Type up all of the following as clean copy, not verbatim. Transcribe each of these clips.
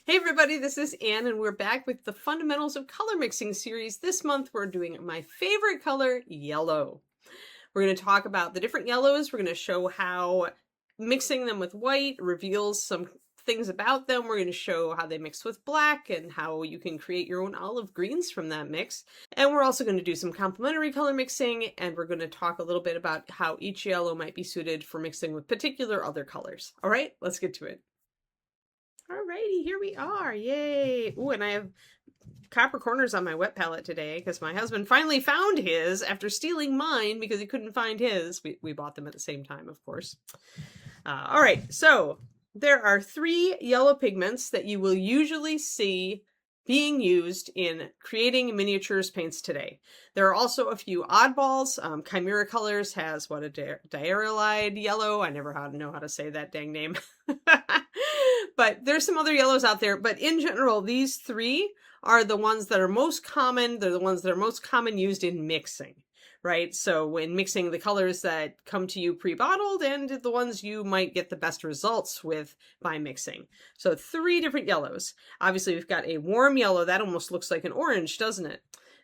Hey everybody, this is Anne and we're back with the Fundamentals of Color Mixing series. This month we're doing my favorite color, yellow. We're going to talk about the different yellows. We're going to show how mixing them with white reveals some things about them. We're going to show how they mix with black and how you can create your own olive greens from that mix. And we're also going to do some complementary color mixing, and we're going to talk a little bit about how each yellow might be suited for mixing with particular other colors. All right, let's get to it. Alrighty, here we are. Yay. Ooh, and I have copper corners on my wet palette today because my husband finally found his after stealing mine because he couldn't find his. We bought them at the same time, of course. All right, so there are 3 yellow pigments that you will usually see being used in creating miniatures paints today. There are also a few oddballs. Chimera Colors has what, a diarylide yellow. I never know how to say that dang name. But there's some other yellows out there. But in general, these 3 are the ones that are most common. They're the ones that are most common used in mixing, right? So when mixing the colors that come to you pre-bottled and the ones you might get the best results with by mixing. So 3 different yellows. Obviously, we've got a warm yellow. That almost looks like an orange, doesn't it?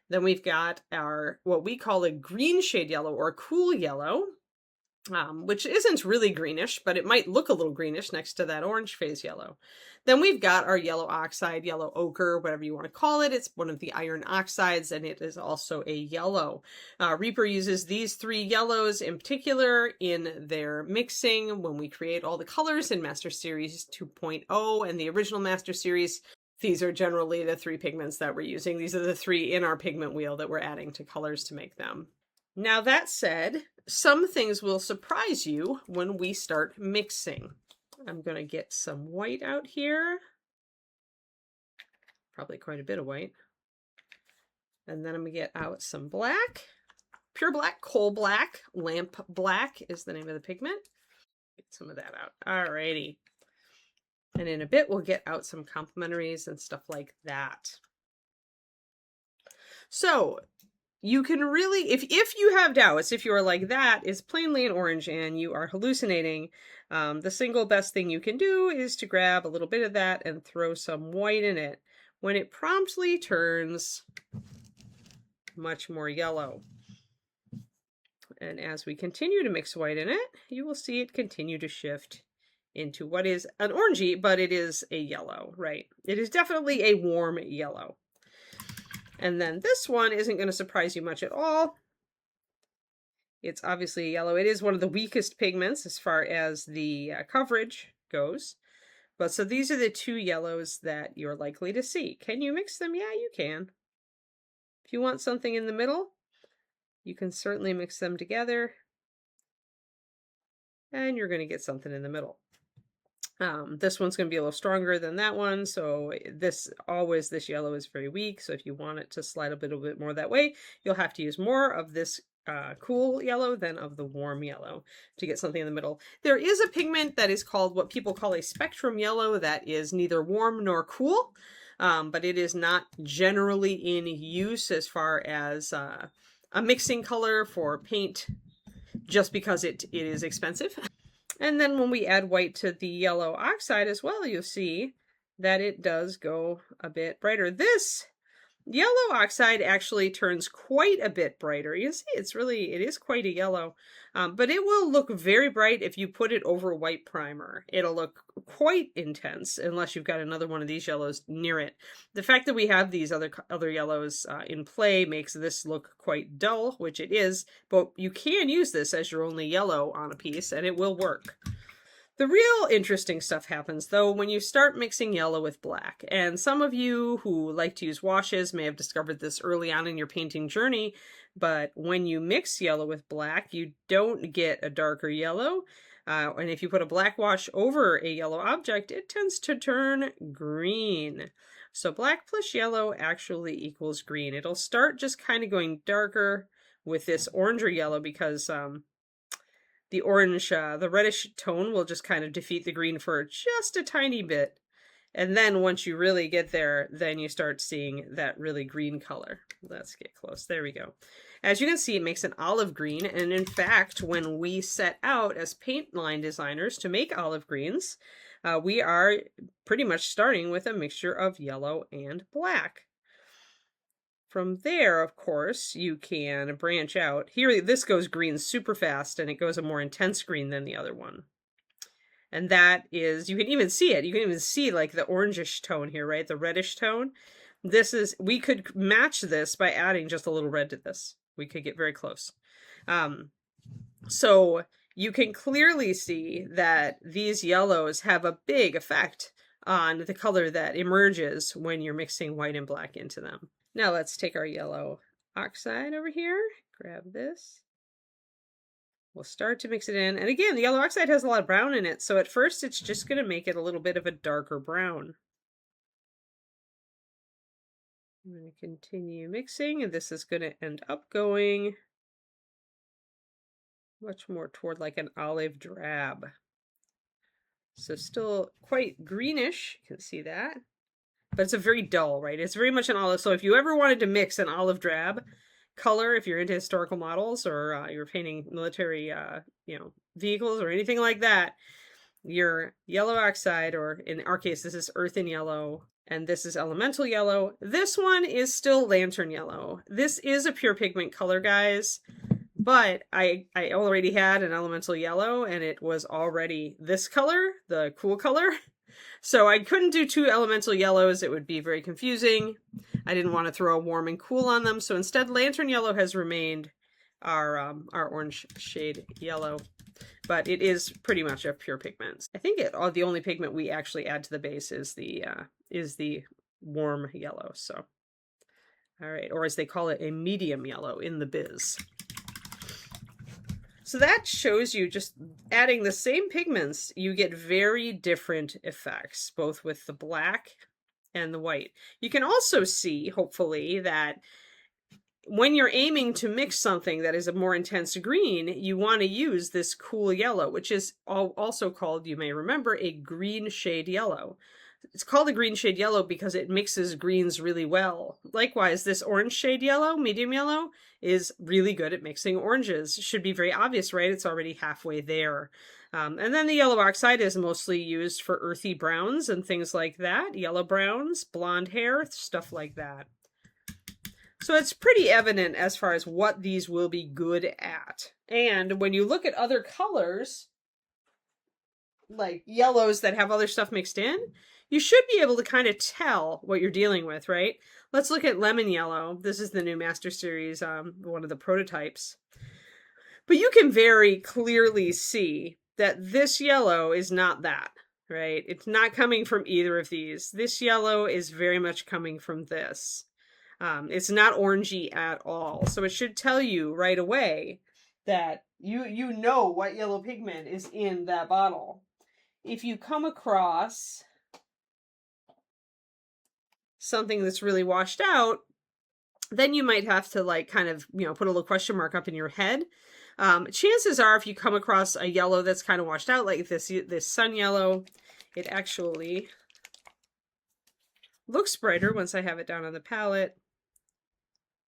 Then we've got our, what we call a green shade yellow or a cool yellow. Which isn't really greenish, but it might look a little greenish next to that orange phase yellow. Then we've got our yellow oxide, yellow ochre, whatever you want to call it. It's one of the iron oxides, and it is also a yellow. Reaper uses these 3 yellows in particular in their mixing when we create all the colors in Master Series 2.0 and the original Master Series. These are generally the 3 pigments that we're using. These are the 3 in our pigment wheel that we're adding to colors to make them. Now that said, some things will surprise you when we start mixing. I'm going to get some white out here. Probably quite a bit of white. And then I'm going to get out some black. Pure black, coal black, lamp black is the name of the pigment. Get some of that out. Alrighty. And in a bit, we'll get out some complementaries and stuff like that. So, you can really, if you have doubts, if you are like that is plainly an orange and you are hallucinating, the single best thing you can do is to grab a little bit of that and throw some white in it when it promptly turns much more yellow. And as we continue to mix white in it, you will see it continue to shift into what is an orangey, but it is a yellow, right? It is definitely a warm yellow. And then this one isn't going to surprise you much at all. It's obviously yellow. It is one of the weakest pigments as far as the coverage goes. But so these are the 2 yellows that you're likely to see. Can you mix them? Yeah, you can. If you want something in the middle, you can certainly mix them together. And you're going to get something in the middle. This one's going to be a little stronger than that one, so this yellow is very weak, so if you want it to slide a little bit more that way, you'll have to use more of this cool yellow than of the warm yellow to get something in the middle. There is a pigment that is called what people call a spectrum yellow that is neither warm nor cool, but it is not generally in use as far as a mixing color for paint just because it is expensive. And then when we add white to the yellow oxide as well, you'll see that it does go a bit brighter. This yellow oxide actually turns quite a bit brighter. You see, it is quite a yellow, but it will look very bright if you put it over white primer. It'll look quite intense unless you've got another one of these yellows near it. The fact that we have these other yellows in play makes this look quite dull, which it is, but you can use this as your only yellow on a piece and it will work. The real interesting stuff happens, though, when you start mixing yellow with black. And some of you who like to use washes may have discovered this early on in your painting journey, but when you mix yellow with black, you don't get a darker yellow. And if you put a black wash over a yellow object, it tends to turn green. So black plus yellow actually equals green. It'll start just kind of going darker with this orange or yellow because the orange, the reddish tone will just kind of defeat the green for just a tiny bit. And then once you really get there, then you start seeing that really green color. Let's get close. There we go. As you can see, it makes an olive green. And in fact, when we set out as paint line designers to make olive greens, We are pretty much starting with a mixture of yellow and black. From there, of course, you can branch out. Here, this goes green super fast, and it goes a more intense green than the other one. And that is, you can even see it. You can even see like the orangish tone here, right? The reddish tone. This is, we could match this by adding just a little red to this. We could get very close. So you can clearly see that these yellows have a big effect on the color that emerges when you're mixing white and black into them. Now let's take our yellow oxide over here, grab this. We'll start to mix it in. And again, the yellow oxide has a lot of brown in it, so at first it's just going to make it a little bit of a darker brown. I'm going to continue mixing, and this is going to end up going much more toward like an olive drab. So still quite greenish, you can see that. But it's a very dull, right? It's very much an olive. So if you ever wanted to mix an olive drab color, if you're into historical models or you're painting military, vehicles or anything like that, your yellow oxide, or in our case, this is earthen yellow, and this is elemental yellow. This one is still lantern yellow. This is a pure pigment color, guys, but I already had an elemental yellow, and it was already this color, the cool color. So I couldn't do two elemental yellows. It would be very confusing. I didn't want to throw a warm and cool on them. So instead, lantern yellow has remained our orange shade yellow. But it is pretty much a pure pigment. I think the only pigment we actually add to the base is the warm yellow. So, all right, or as they call it, a medium yellow in the biz. So that shows you, just adding the same pigments, you get very different effects, both with the black and the white. You can also see, hopefully, that when you're aiming to mix something that is a more intense green, you want to use this cool yellow, which is also called, you may remember, a green shade yellow. It's called a green shade yellow because it mixes greens really well. Likewise, this orange shade yellow, medium yellow, is really good at mixing oranges. It should be very obvious, right? It's already halfway there. And then the yellow oxide is mostly used for earthy browns and things like that. Yellow browns, blonde hair, stuff like that. So it's pretty evident as far as what these will be good at. And when you look at other colors, like yellows that have other stuff mixed in, you should be able to kind of tell what you're dealing with, right? Let's look at lemon yellow. This is the new Master Series, one of the prototypes. But you can very clearly see that this yellow is not that, right? It's not coming from either of these. This yellow is very much coming from this. It's not orangey at all. So it should tell you right away that you know what yellow pigment is in that bottle. If you come across something that's really washed out, then you might have to like kind of, put a little question mark up in your head. Chances are if you come across a yellow that's kind of washed out, like this sun yellow, it actually looks brighter once I have it down on the palette.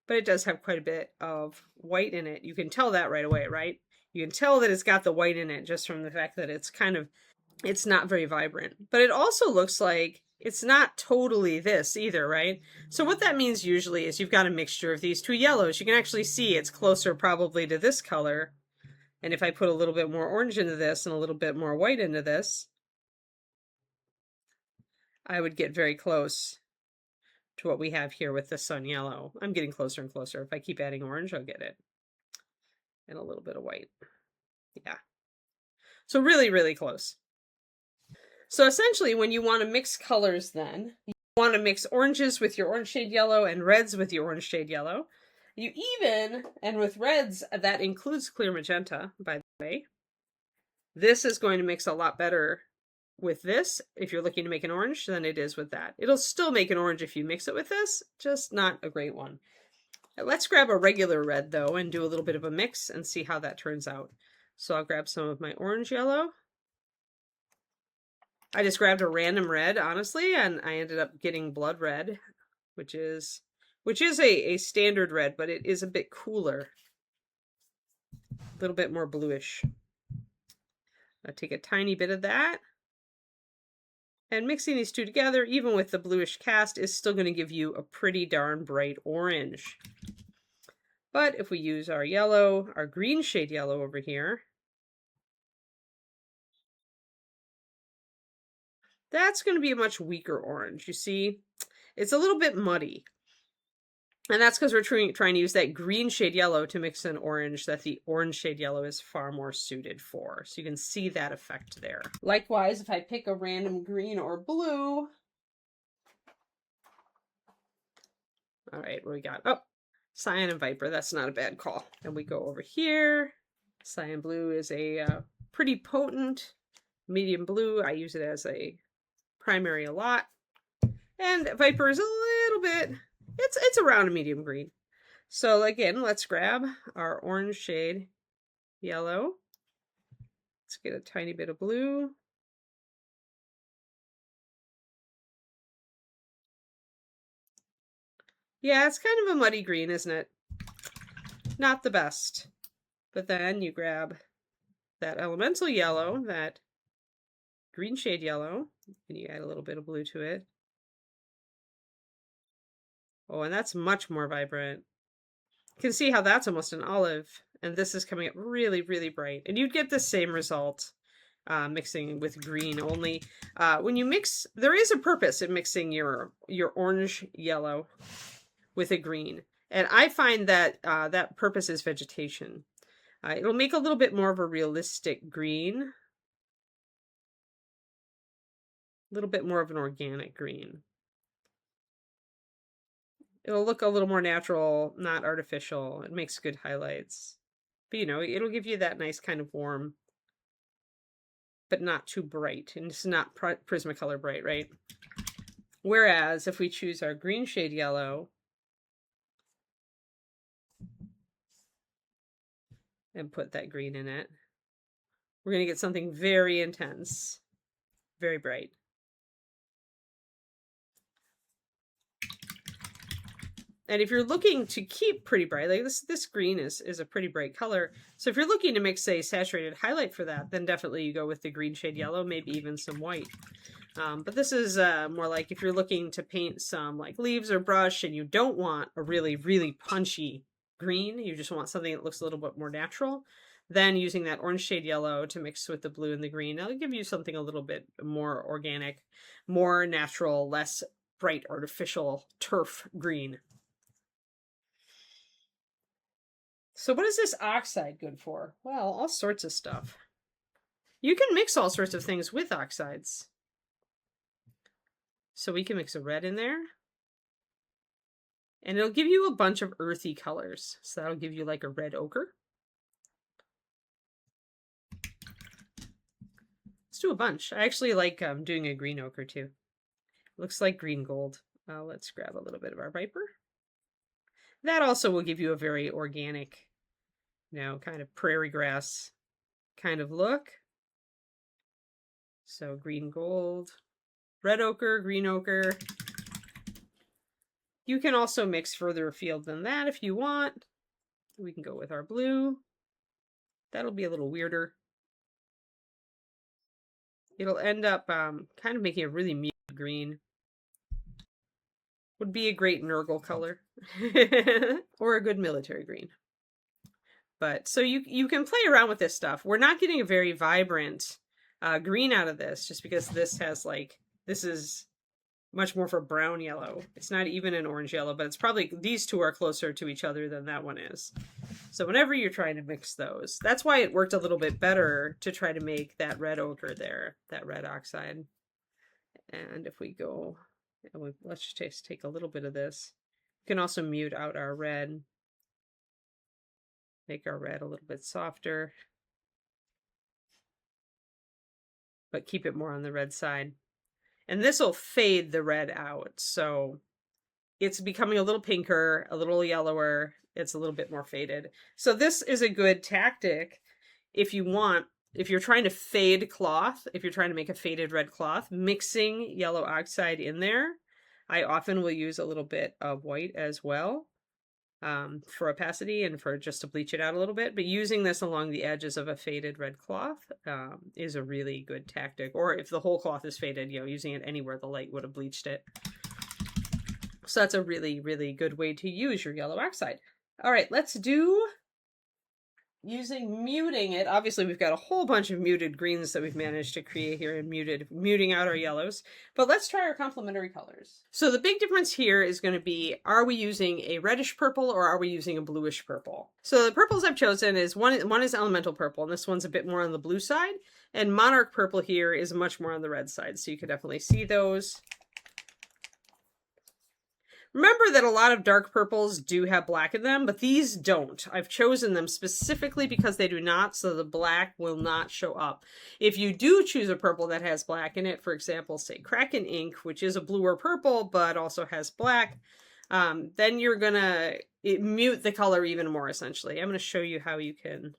But it does have quite a bit of white in it. You can tell that right away, right? You can tell that it's got the white in it just from the fact that it's not very vibrant. But it also looks like it's not totally this either, right? So what that means usually is you've got a mixture of these two yellows. You can actually see it's closer probably to this color. And if I put a little bit more orange into this and a little bit more white into this, I would get very close to what we have here with the sun yellow. I'm getting closer and closer. If I keep adding orange, I'll get it. And a little bit of white. Yeah. So really, really close. So essentially, when you want to mix colors then, you want to mix oranges with your orange shade yellow and reds with your orange shade yellow. And with reds, that includes clear magenta, by the way. This is going to mix a lot better with this, if you're looking to make an orange, than it is with that. It'll still make an orange if you mix it with this, just not a great one. Let's grab a regular red, though, and do a little bit of a mix and see how that turns out. So I'll grab some of my orange yellow. I just grabbed a random red, honestly, and I ended up getting blood red, which is a standard red, but it is a bit cooler. A little bit more bluish. I'll take a tiny bit of that. And mixing these two together, even with the bluish cast, is still going to give you a pretty darn bright orange. But if we use our yellow, our green shade yellow over here, that's going to be a much weaker orange. You see, it's a little bit muddy. And that's because we're trying to use that green shade yellow to mix an orange that the orange shade yellow is far more suited for. So you can see that effect there. Likewise, if I pick a random green or blue. All right, what we got? Oh, cyan and viper. That's not a bad call. And we go over here. Cyan blue is a pretty potent medium blue. I use it as a primary a lot. And viper is a little bit, it's around a medium green. So again, let's grab our orange shade yellow. Let's get a tiny bit of blue. Yeah, it's kind of a muddy green, isn't it? Not the best. But then you grab that elemental yellow, that green shade yellow, and you add a little bit of blue to it. Oh, and that's much more vibrant. You can see how that's almost an olive, and this is coming up really, really bright. And you'd get the same result mixing with green, only when you mix, there is a purpose in mixing your orange yellow with a green. And I find that that purpose is vegetation. It'll make a little bit more of a realistic green. A little bit more of an organic green. It'll look a little more natural, not artificial. It makes good highlights. But you know, it'll give you that nice kind of warm, but not too bright. And it's not Prismacolor bright, right? Whereas if we choose our green shade yellow and put that green in it, we're going to get something very intense, very bright. And if you're looking to keep pretty bright, like this green is a pretty bright color. So if you're looking to mix a saturated highlight for that, then definitely you go with the green shade yellow, maybe even some white. But this is more like if you're looking to paint some like leaves or brush and you don't want a really, really punchy green, you just want something that looks a little bit more natural, then using that orange shade yellow to mix with the blue and the green, that'll give you something a little bit more organic, more natural, less bright artificial turf green. So what is this oxide good for? Well, all sorts of stuff. You can mix all sorts of things with oxides. So we can mix a red in there. And it'll give you a bunch of earthy colors. So that'll give you like a red ochre. Let's do a bunch. I actually like doing a green ochre too. Looks like green gold. Let's grab a little bit of our viper. That also will give you a very organic, you know, kind of prairie grass kind of look. So green gold, red ochre, green ochre. You can also mix further afield than that if you want. We can go with our blue. That'll be a little weirder. It'll end up kind of making a really muted green. Would be a great Nurgle color. Or a good military green. But so you can play around with this stuff. We're not getting a very vibrant green out of this just because this has like, this is much more for brown yellow. It's not even an orange yellow, but it's probably, these two are closer to each other than that one is. So whenever you're trying to mix those, that's why it worked a little bit better to try to make that red ochre there, that red oxide. And if we go, let's just take a little bit of this. We can also mute out our red. Make our red a little bit softer. But keep it more on the red side. And this will fade the red out. So it's becoming a little pinker, a little yellower. It's a little bit more faded. So this is a good tactic if you want, if you're trying to fade cloth, if you're trying to make a faded red cloth, mixing yellow oxide in there. I often will use a little bit of white as well. for opacity and for just to bleach it out a little bit. But using this along the edges of a faded red cloth is a really good tactic. Or if the whole cloth is faded, you know, using it anywhere the light would have bleached it. So that's a really, really good way to use your yellow oxide. All right, let's do using muting it. Obviously, we've got a whole bunch of muted greens that we've managed to create here and muting out our yellows. But let's try our complementary colors. So the big difference here is going to be, are we using a reddish purple or are we using a bluish purple? So the purples I've chosen is one is elemental purple, and this one's a bit more on the blue side. And monarch purple here is much more on the red side. So you can definitely see those. Remember that a lot of dark purples do have black in them, but these don't. I've chosen them specifically because they do not, so the black will not show up. If you do choose a purple that has black in it, for example, say Kraken ink, which is a blue or purple, but also has black, then you're gonna mute the color even more, essentially. I'm gonna show you how you can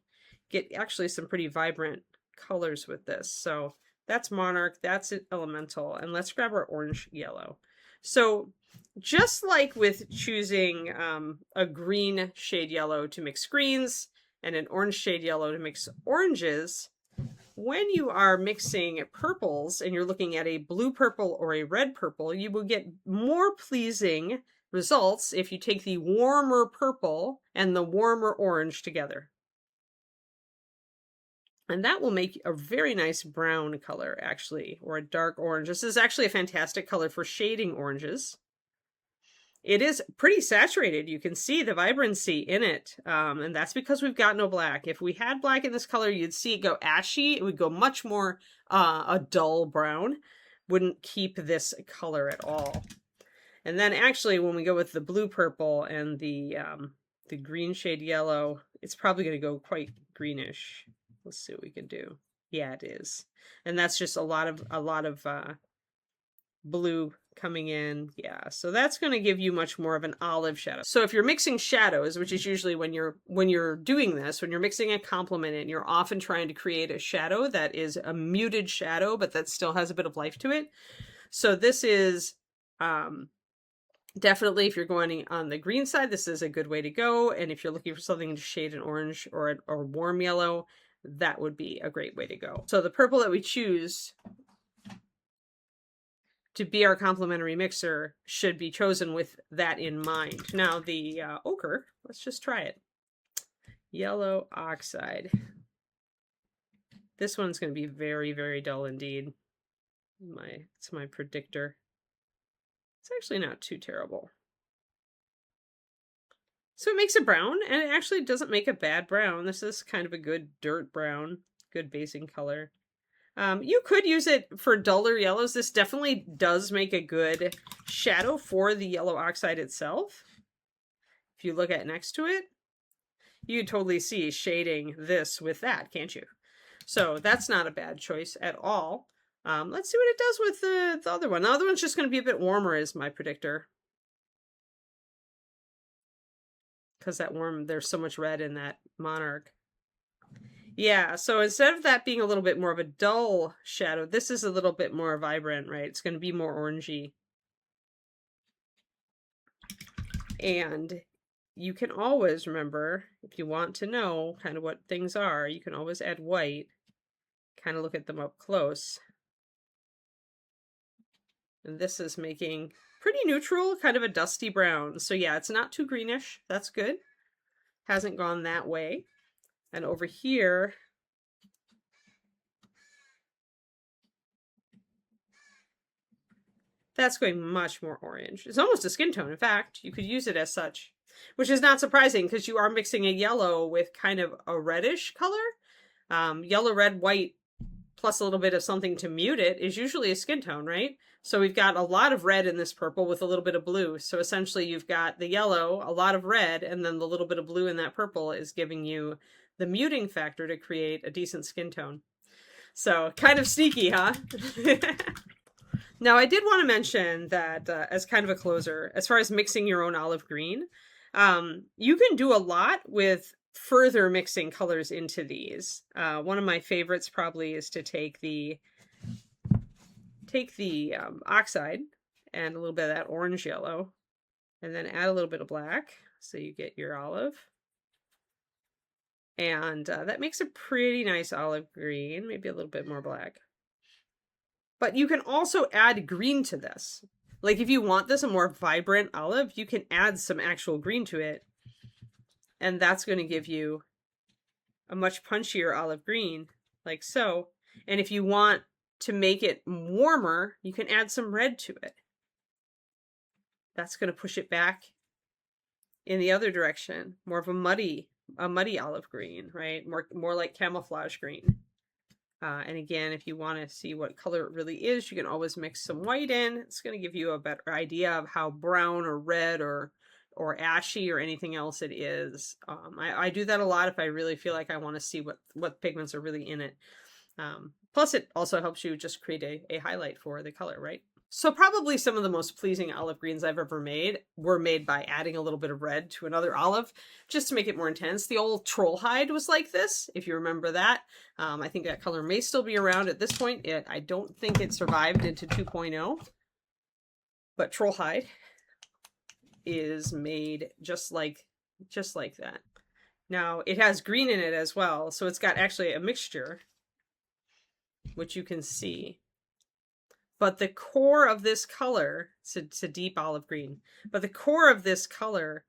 get actually some pretty vibrant colors with this. So that's monarch, that's elemental, and let's grab our orange yellow. So just like with choosing a green shade yellow to mix greens and an orange shade yellow to mix oranges, when you are mixing purples and you're looking at a blue purple or a red purple, you will get more pleasing results if you take the warmer purple and the warmer orange together. And that will make a very nice brown color, actually, or a dark orange. This is actually a fantastic color for shading oranges. It is pretty saturated. You can see the vibrancy in it, and that's because we've got no black. If we had black in this color, you'd see it go ashy. It would go much more a dull brown. Wouldn't keep this color at all. And then actually, when we go with the blue purple and the green shade yellow, it's probably going to go quite greenish. Let's see what we can do. Yeah, it is. And that's just a lot of blue coming in. Yeah, so that's going to give you much more of an olive shadow. So if you're mixing shadows, which is usually when you're doing this, when you're mixing a complement in, you're often trying to create a shadow that is a muted shadow, but that still has a bit of life to it. So this is definitely, if you're going on the green side, this is a good way to go. And if you're looking for something to shade an orange or a warm yellow, that would be a great way to go. So the purple that we choose to be our complementary mixer should be chosen with that in mind. Now the ochre, let's just try it. Yellow oxide. This one's going to be very, very dull indeed. It's my predictor. It's actually not too terrible. So it makes a brown, and it actually doesn't make a bad brown. This is kind of a good dirt brown, good basing color. You could use it for duller yellows. This definitely does make a good shadow for the yellow oxide itself. If you look at next to it, you can totally see shading this with that, can't you? So that's not a bad choice at all. Let's see what it does with the other one. The other one's just going to be a bit warmer, is my predictor. Because there's so much red in that monarch. Yeah, so instead of that being a little bit more of a dull shadow, this is a little bit more vibrant, right? It's going to be more orangey. And you can always remember, if you want to know kind of what things are, you can always add white, kind of look at them up close. And this is making pretty neutral, kind of a dusty brown. So yeah, it's not too greenish. That's good. Hasn't gone that way. And over here, that's going much more orange. It's almost a skin tone. In fact, you could use it as such, which is not surprising because you are mixing a yellow with kind of a reddish color. Yellow, red, white, plus a little bit of something to mute it is usually a skin tone, right? So we've got a lot of red in this purple with a little bit of blue. So essentially you've got the yellow, a lot of red, and then the little bit of blue in that purple is giving you the muting factor to create a decent skin tone. So kind of sneaky, huh? Now I did want to mention that as kind of a closer, as far as mixing your own olive green, you can do a lot with further mixing colors into these. One of my favorites probably is to take the oxide and a little bit of that orange yellow and then add a little bit of black. So you get your olive. And that makes a pretty nice olive green, maybe a little bit more black. But you can also add green to this. Like if you want this a more vibrant olive, you can add some actual green to it. And that's going to give you a much punchier olive green, like so. And if you want to make it warmer, you can add some red to it. That's going to push it back in the other direction, more of a muddy olive green, right? More like camouflage green. And again, if you want to see what color it really is, you can always mix some white in. It's going to give you a better idea of how brown or red or ashy or anything else it is. I do that a lot if I really feel like I want to see what pigments are really in it. Plus, it also helps you just create a highlight for the color, right? So probably some of the most pleasing olive greens I've ever made were made by adding a little bit of red to another olive just to make it more intense. The old troll hide was like this, if you remember that. I think that color may still be around at this point. I don't think it survived into 2.0, but troll hide is made just like that. Now it has green in it as well, so it's got actually a mixture, which you can see. But the core of this color, it's a deep olive green, but the core of this color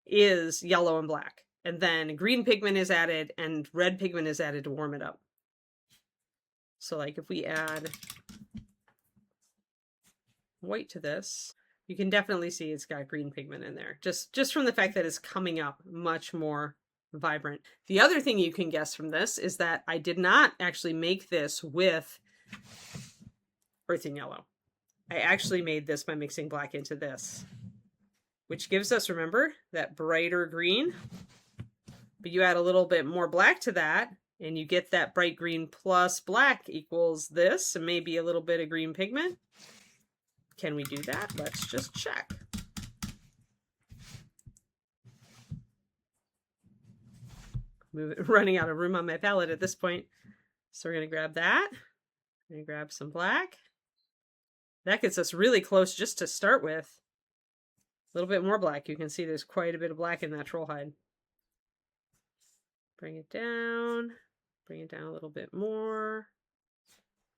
is yellow and black. And then green pigment is added and red pigment is added to warm it up. So like if we add white to this, you can definitely see it's got green pigment in there. Just from the fact that it's coming up much more vibrant. The other thing you can guess from this is that I did not actually make this with earthen yellow. I actually made this by mixing black into this, which gives us, remember, that brighter green. But you add a little bit more black to that, and you get that bright green plus black equals this, and maybe a little bit of green pigment. Can we do that? Let's just check. Running out of room on my palette at this point. So we're going to grab that. I'm going to grab some black. That gets us really close just to start with. A little bit more black. You can see there's quite a bit of black in that troll hide. Bring it down. Bring it down a little bit more.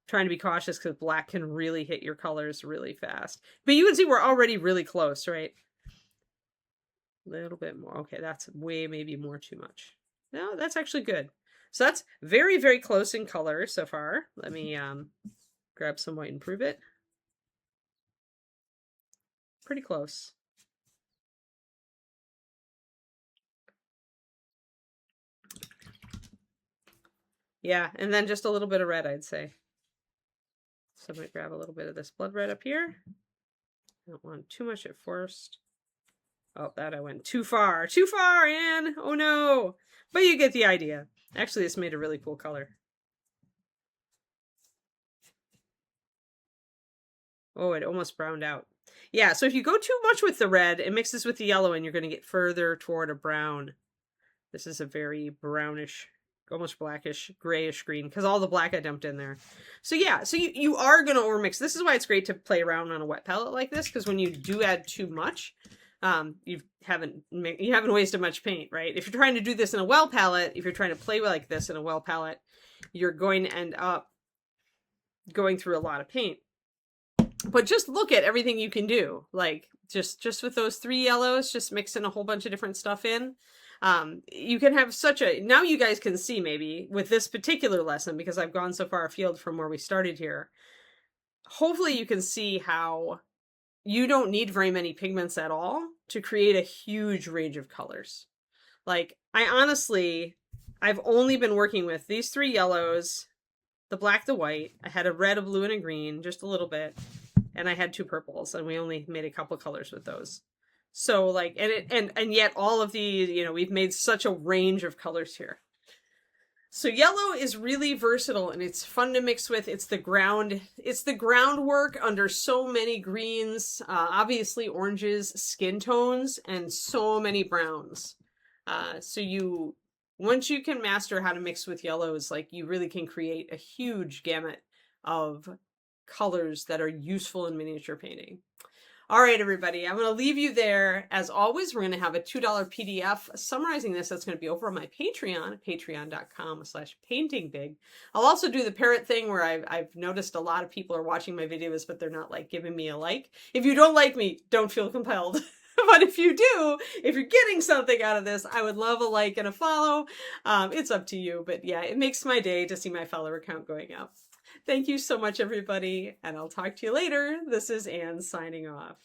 Trying to be cautious because black can really hit your colors really fast. But you can see we're already really close, right? A little bit more. Okay, that's way maybe more too much. No, that's actually good. So that's very, very close in color so far. Let me grab some white and prove it. Pretty close. Yeah, and then just a little bit of red, I'd say. So I'm going to grab a little bit of this blood red up here. I don't want too much at first. Oh, that I went too far. Too far, Anne! Oh no! But you get the idea. Actually, this made a really cool color. Oh, it almost browned out. Yeah, so if you go too much with the red, it mixes with the yellow and you're going to get further toward a brown. This is a very brownish, almost blackish, grayish green because all the black I dumped in there. So yeah, so you are going to overmix. This is why it's great to play around on a wet palette like this, because when you do add too much, you haven't wasted much paint, right? If you're trying to do this in a well palette, if you're trying to play like this in a well palette, you're going to end up going through a lot of paint. But just look at everything you can do. Like just with those 3 yellows, just mixing a whole bunch of different stuff in. You can have now you guys can see maybe with this particular lesson, because I've gone so far afield from where we started here. Hopefully you can see how you don't need very many pigments at all to create a huge range of colors. Like I've only been working with these 3 yellows, the black, the white. I had a red, a blue, and a green, just a little bit. And I had 2 purples, and we only made a couple colors with those. So like, and yet all of these, we've made such a range of colors here. So yellow is really versatile and it's fun to mix with. It's the groundwork under so many greens, obviously oranges, skin tones, and so many browns. Once you can master how to mix with yellows, like you really can create a huge gamut of colors that are useful in miniature painting. All right, everybody, I'm going to leave you there. As always, we're going to have a $2 PDF summarizing this. That's going to be over on my Patreon, patreon.com/paintingbig. I'll also do the parrot thing where I've noticed a lot of people are watching my videos, but they're not like giving me a like. If you don't like me, don't feel compelled. But if you do, if you're getting something out of this, I would love a like and a follow. It's up to you. But yeah, it makes my day to see my follower count going up. Thank you so much, everybody, and I'll talk to you later. This is Anne signing off.